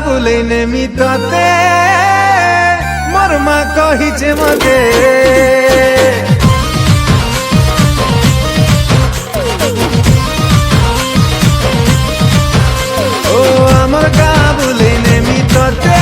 বুলেই নেমি ততে মোর মা কহিছে মতে ও আমার গা বুলেই নেমি ততে